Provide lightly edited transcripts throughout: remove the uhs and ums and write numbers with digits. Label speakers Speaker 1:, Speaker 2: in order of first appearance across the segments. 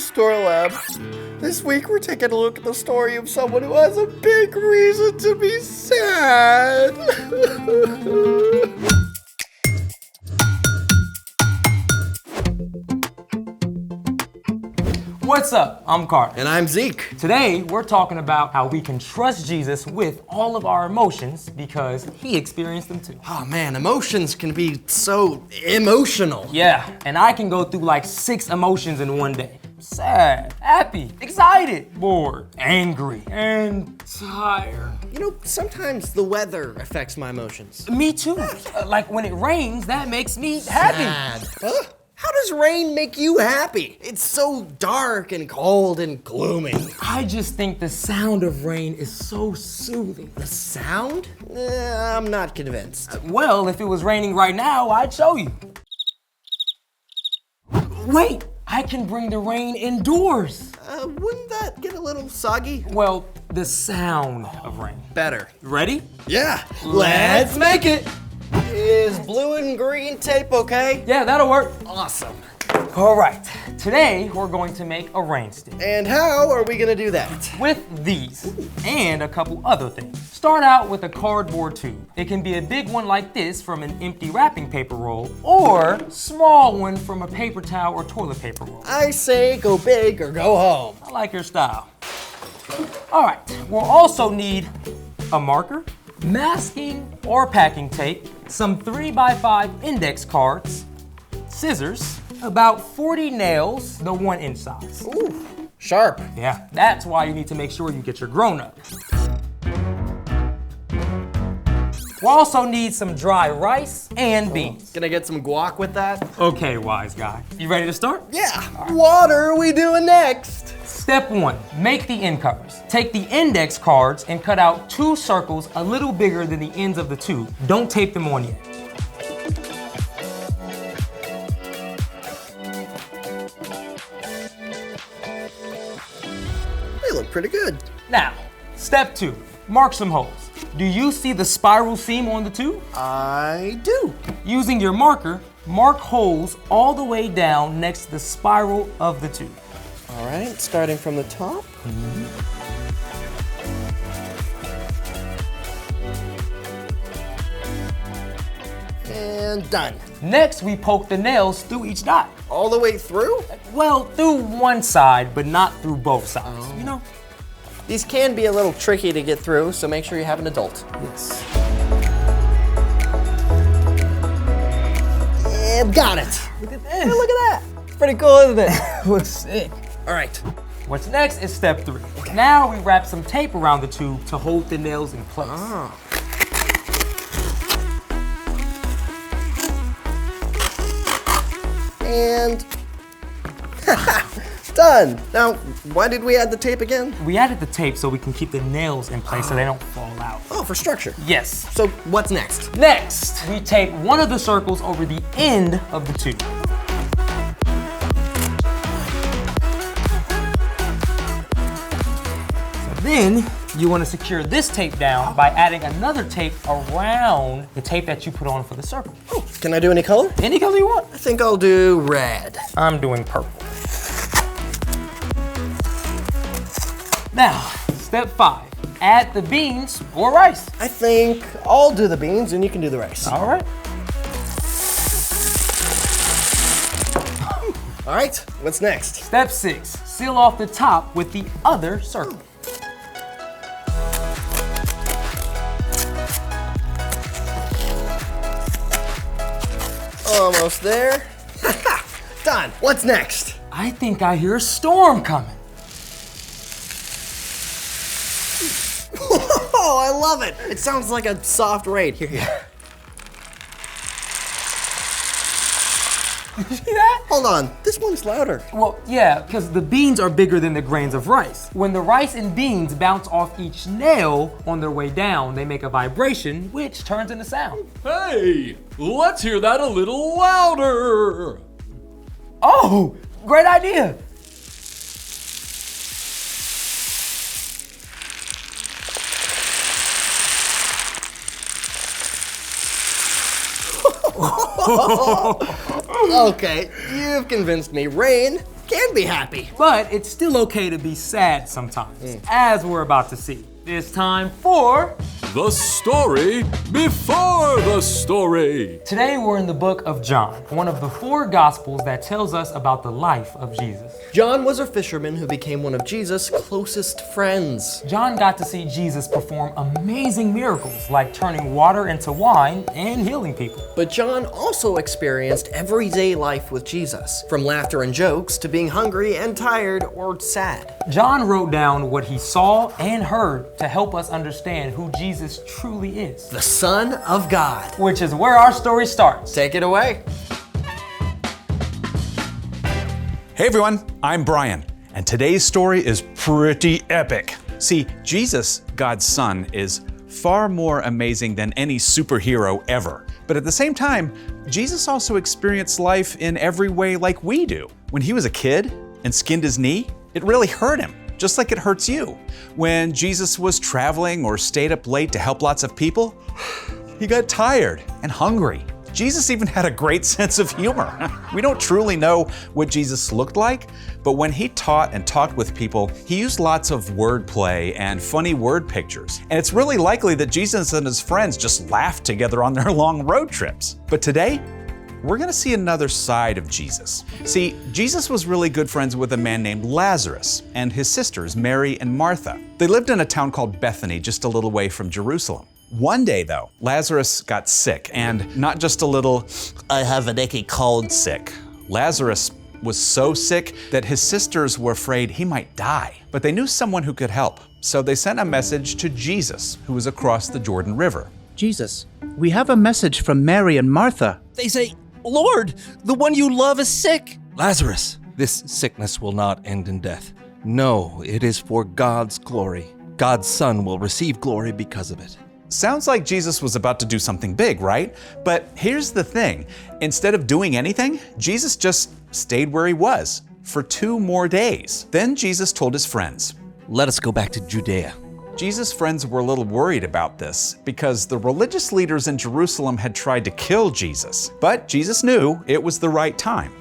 Speaker 1: Story Lab. This week we're taking a look at the story of someone who has a big reason to be sad.
Speaker 2: What's up? I'm Carter.
Speaker 1: And I'm Zeke.
Speaker 2: Today, we're talking about how we can trust Jesus with all of our emotions because he experienced them too.
Speaker 1: Oh man, emotions can be so emotional.
Speaker 2: Yeah, and I can go through like 6 emotions in one day. Sad, happy, excited, bored, angry, and tired.
Speaker 1: You know, sometimes the weather affects my emotions.
Speaker 2: Me too. Like when it rains, that makes me happy.
Speaker 1: Sad. Huh? How does rain make you happy? It's so dark and cold and gloomy.
Speaker 2: I just think the sound of rain is so soothing.
Speaker 1: The sound? I'm not convinced.
Speaker 2: Well, if it was raining right now, I'd show you. Wait, I can bring the rain indoors.
Speaker 1: Wouldn't that get a little soggy?
Speaker 2: Well, the sound of rain.
Speaker 1: Better.
Speaker 2: Ready?
Speaker 1: Yeah.
Speaker 2: Let's make it.
Speaker 1: Is blue and green tape okay?
Speaker 2: Yeah, that'll work.
Speaker 1: Awesome.
Speaker 2: All right, today we're going to make a rain stick.
Speaker 1: And how are we gonna do that?
Speaker 2: With these and a couple other things. Start out with a cardboard tube. It can be a big one like this from an empty wrapping paper roll or small one from a paper towel or toilet paper roll.
Speaker 1: I say go big or go home.
Speaker 2: I like your style. All right, we'll also need a marker, masking or packing tape, some 3x5 index cards, scissors, about 40 nails, the 1-inch size.
Speaker 1: Ooh, sharp.
Speaker 2: Yeah, that's why you need to make sure you get your grown-up. We'll also need some dry rice and beans.
Speaker 1: Gonna get some guac with that?
Speaker 2: Okay, wise guy. You ready to start?
Speaker 1: Yeah. What are we doing next?
Speaker 2: Step 1, make the end covers. Take the index cards and cut out 2 circles a little bigger than the ends of the tube. Don't tape them on yet.
Speaker 1: They look pretty good.
Speaker 2: Now, step 2, mark some holes. Do you see the spiral seam on the tube?
Speaker 1: I do.
Speaker 2: Using your marker, mark holes all the way down next to the spiral of the tube.
Speaker 1: All right, starting from the top. And done.
Speaker 2: Next, we poke the nails through each dot.
Speaker 1: All the way through?
Speaker 2: Well, through one side, but not through both sides, you know?
Speaker 1: These can be a little tricky to get through, so make sure you have an adult.
Speaker 2: Yes.
Speaker 1: And got it.
Speaker 2: Look at this.
Speaker 1: Hey, look at that. It's pretty cool, isn't it?
Speaker 2: Looks sick.
Speaker 1: All right.
Speaker 2: What's next is step 3. Now we wrap some tape around the tube to hold the nails in place.
Speaker 1: And done. Now, why did we add the tape again?
Speaker 2: We added the tape so we can keep the nails in place so they don't fall out.
Speaker 1: Oh, for structure.
Speaker 2: Yes.
Speaker 1: So what's next?
Speaker 2: Next, we tape one of the circles over the end of the tube. So then, you want to secure this tape down by adding another tape around the tape that you put on for the circle.
Speaker 1: Oh, can I do any color?
Speaker 2: Any color you want.
Speaker 1: I think I'll do red.
Speaker 2: I'm doing purple. Now, step 5, add the beans or rice.
Speaker 1: I think I'll do the beans and you can do the rice.
Speaker 2: All right.
Speaker 1: All right, what's next?
Speaker 2: Step 6, seal off the top with the other circle.
Speaker 1: Almost there. Done. What's next?
Speaker 2: I think I hear a storm coming.
Speaker 1: Oh, I love it. It sounds like a soft rain. Here.
Speaker 2: You see that?
Speaker 1: Hold on, this one's louder.
Speaker 2: Well, yeah, because the beans are bigger than the grains of rice. When the rice and beans bounce off each nail on their way down, they make a vibration, which turns into sound.
Speaker 3: Hey, let's hear that a little louder.
Speaker 2: Oh, great idea.
Speaker 1: Okay, you've convinced me. Rain, can be happy.
Speaker 2: But it's still okay to be sad sometimes, as we're about to see. It's time for
Speaker 3: The story before the story.
Speaker 2: Today we're in the book of John, one of the 4 gospels that tells us about the life of Jesus.
Speaker 1: John was a fisherman who became one of Jesus' closest friends.
Speaker 2: John got to see Jesus perform amazing miracles like turning water into wine and healing people.
Speaker 1: But John also experienced everyday life with Jesus, from laughter and jokes to being hungry and tired or sad.
Speaker 2: John wrote down what he saw and heard to help us understand who Jesus truly is,
Speaker 1: The Son of God.
Speaker 2: which is where our story starts.
Speaker 1: Take it away.
Speaker 4: Hey everyone, I'm Brian, and today's story is pretty epic. See, Jesus, God's Son, is far more amazing than any superhero ever. But at the same time, Jesus also experienced life in every way like we do. When he was a kid and skinned his knee, it really hurt him, just like it hurts you. When Jesus was traveling or stayed up late to help lots of people, he got tired and hungry. Jesus even had a great sense of humor. We don't truly know what Jesus looked like, but when he taught and talked with people, he used lots of wordplay and funny word pictures. And it's really likely that Jesus and his friends just laughed together on their long road trips. But today, we're gonna see another side of Jesus. See, Jesus was really good friends with a man named Lazarus and his sisters, Mary and Martha. They lived in a town called Bethany, just a little way from Jerusalem. One day though, Lazarus got sick, and not just a little, I have an achy cold sick. Lazarus was so sick that his sisters were afraid he might die, but they knew someone who could help. So they sent a message to Jesus, who was across the Jordan River.
Speaker 5: Jesus, we have a message from Mary and Martha.
Speaker 6: They say, Lord, the one you love is sick. Lazarus, this sickness will not end in death. No, it is for God's glory. God's Son will receive glory because of it.
Speaker 4: Sounds like Jesus was about to do something big, right? But here's the thing. Instead of doing anything, Jesus just stayed where he was for 2 more days. Then Jesus told his friends,
Speaker 6: Let us go back to Judea.
Speaker 4: Jesus' friends were a little worried about this because the religious leaders in Jerusalem had tried to kill Jesus. But Jesus knew it was the right time.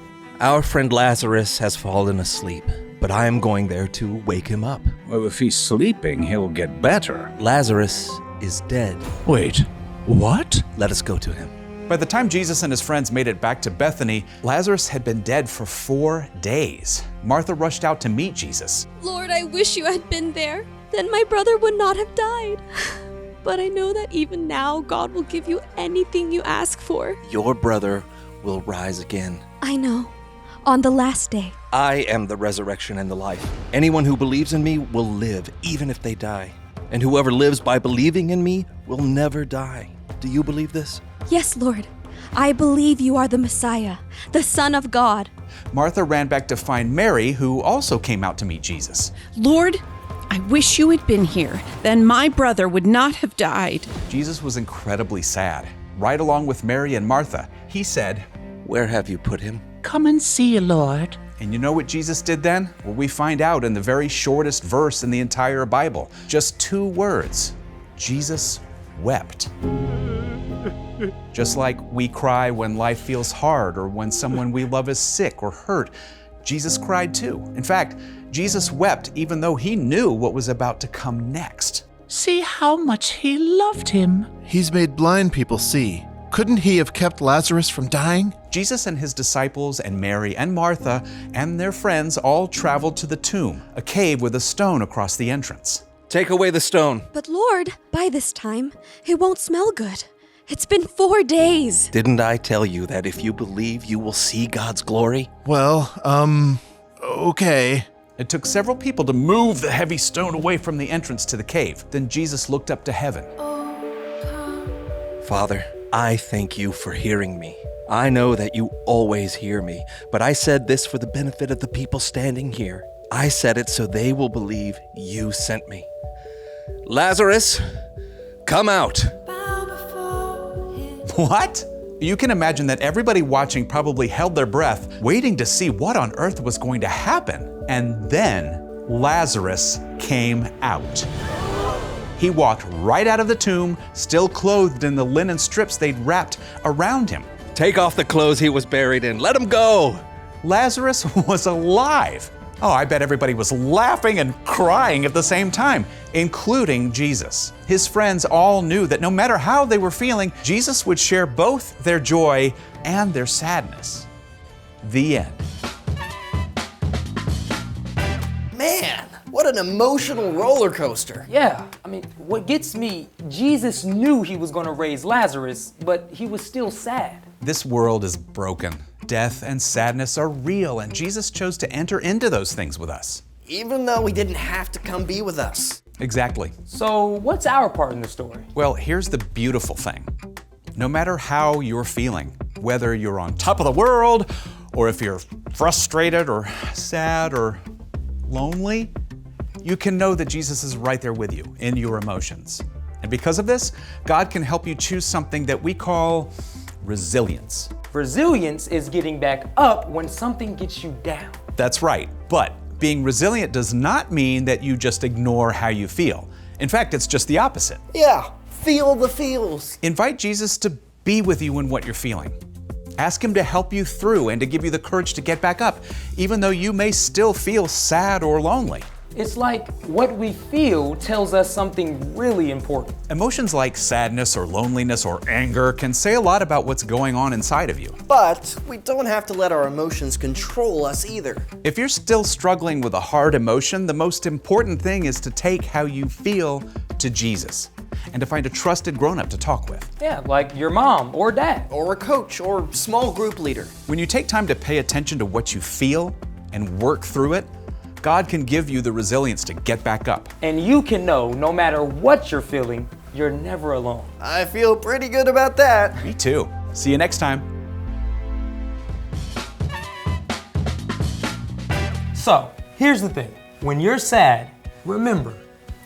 Speaker 6: Our friend Lazarus has fallen asleep, but I am going there to wake him up.
Speaker 7: Well, if he's sleeping, he'll get better.
Speaker 6: Lazarus is dead.
Speaker 7: Wait, what?
Speaker 6: Let us go to him.
Speaker 4: By the time Jesus and his friends made it back to Bethany, Lazarus had been dead for 4 days. Martha rushed out to meet Jesus.
Speaker 8: Lord, I wish you had been there. Then my brother would not have died. But I know that even now, God will give you anything you ask for.
Speaker 6: Your brother will rise again.
Speaker 8: I know. On the last day.
Speaker 6: I am the resurrection and the life. Anyone who believes in me will live, even if they die. And whoever lives by believing in me will never die. Do you believe this?
Speaker 8: Yes, Lord. I believe you are the Messiah, the Son of God.
Speaker 4: Martha ran back to find Mary, who also came out to meet Jesus.
Speaker 9: Lord, I wish you had been here. Then my brother would not have died.
Speaker 4: Jesus was incredibly sad. Right along with Mary and Martha, he said,
Speaker 6: Where have you put him?
Speaker 5: Come and see, Lord.
Speaker 4: and you know what Jesus did then? Well, we find out in the very shortest verse in the entire Bible. Just 2 words. Jesus wept. Just like we cry when life feels hard or when someone we love is sick or hurt, Jesus cried too. In fact, Jesus wept even though he knew what was about to come next.
Speaker 5: See how much he loved him.
Speaker 10: He's made blind people see. Couldn't he have kept Lazarus from dying?
Speaker 4: Jesus and his disciples and Mary and Martha and their friends all traveled to the tomb, a cave with a stone across the entrance.
Speaker 6: Take away the stone.
Speaker 8: But Lord, by this time, it won't smell good. It's been 4 days.
Speaker 6: Didn't I tell you that if you believe, you will see God's glory?
Speaker 10: Well, okay.
Speaker 4: It took several people to move the heavy stone away from the entrance to the cave. Then Jesus looked up to heaven.
Speaker 6: Father, I thank you for hearing me. I know that you always hear me, but I said this for the benefit of the people standing here. I said it so they will believe you sent me. Lazarus, come out.
Speaker 4: What? You can imagine that everybody watching probably held their breath, waiting to see what on earth was going to happen. And then Lazarus came out. He walked right out of the tomb, still clothed in the linen strips they'd wrapped around him.
Speaker 6: Take off the clothes he was buried in. Let him go.
Speaker 4: Lazarus was alive. Oh, I bet everybody was laughing and crying at the same time, including Jesus. His friends all knew that no matter how they were feeling, Jesus would share both their joy and their sadness. The end.
Speaker 1: Man, what an emotional roller coaster.
Speaker 2: Yeah, I mean, what gets me, Jesus knew he was gonna raise Lazarus, but he was still sad.
Speaker 4: This world is broken. Death and sadness are real, and Jesus chose to enter into those things with us.
Speaker 1: Even though he didn't have to come be with us.
Speaker 4: Exactly.
Speaker 2: So what's our part in the story?
Speaker 4: Well, here's the beautiful thing. No matter how you're feeling, whether you're on top of the world, or if you're frustrated or sad or lonely, you can know that Jesus is right there with you in your emotions. And because of this, God can help you choose something that we call resilience.
Speaker 2: Resilience is getting back up when something gets you down.
Speaker 4: That's right, but being resilient does not mean that you just ignore how you feel. In fact, it's just the opposite.
Speaker 1: Yeah, feel the feels.
Speaker 4: Invite Jesus to be with you in what you're feeling. Ask him to help you through and to give you the courage to get back up, even though you may still feel sad or lonely.
Speaker 2: It's like what we feel tells us something really important.
Speaker 4: Emotions like sadness or loneliness or anger can say a lot about what's going on inside of you.
Speaker 1: But we don't have to let our emotions control us either.
Speaker 4: If you're still struggling with a hard emotion, the most important thing is to take how you feel to Jesus and to find a trusted grown-up to talk with.
Speaker 2: Yeah, like your mom or dad.
Speaker 1: Or a coach or small group leader.
Speaker 4: When you take time to pay attention to what you feel and work through it, God can give you the resilience to get back up.
Speaker 2: And you can know no matter what you're feeling, you're never alone.
Speaker 1: I feel pretty good about that.
Speaker 4: Me too. See you next time.
Speaker 2: So, here's the thing. When you're sad, remember,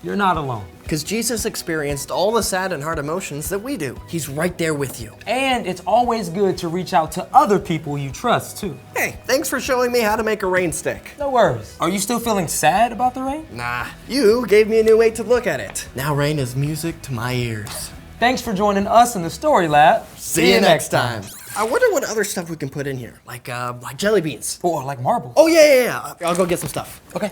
Speaker 2: you're not alone.
Speaker 1: Because Jesus experienced all the sad and hard emotions that we do. He's right there with you.
Speaker 2: And it's always good to reach out to other people you trust, too.
Speaker 1: Hey, thanks for showing me how to make a rain stick.
Speaker 2: No worries. Are you still feeling sad about the rain?
Speaker 1: Nah, you gave me a new way to look at it. Now rain is music to my ears.
Speaker 2: Thanks for joining us in the Story Lab.
Speaker 1: See you next time. I wonder what other stuff we can put in here, like jelly beans.
Speaker 2: Or like marbles.
Speaker 1: Oh yeah. I'll go get some stuff.
Speaker 2: Okay.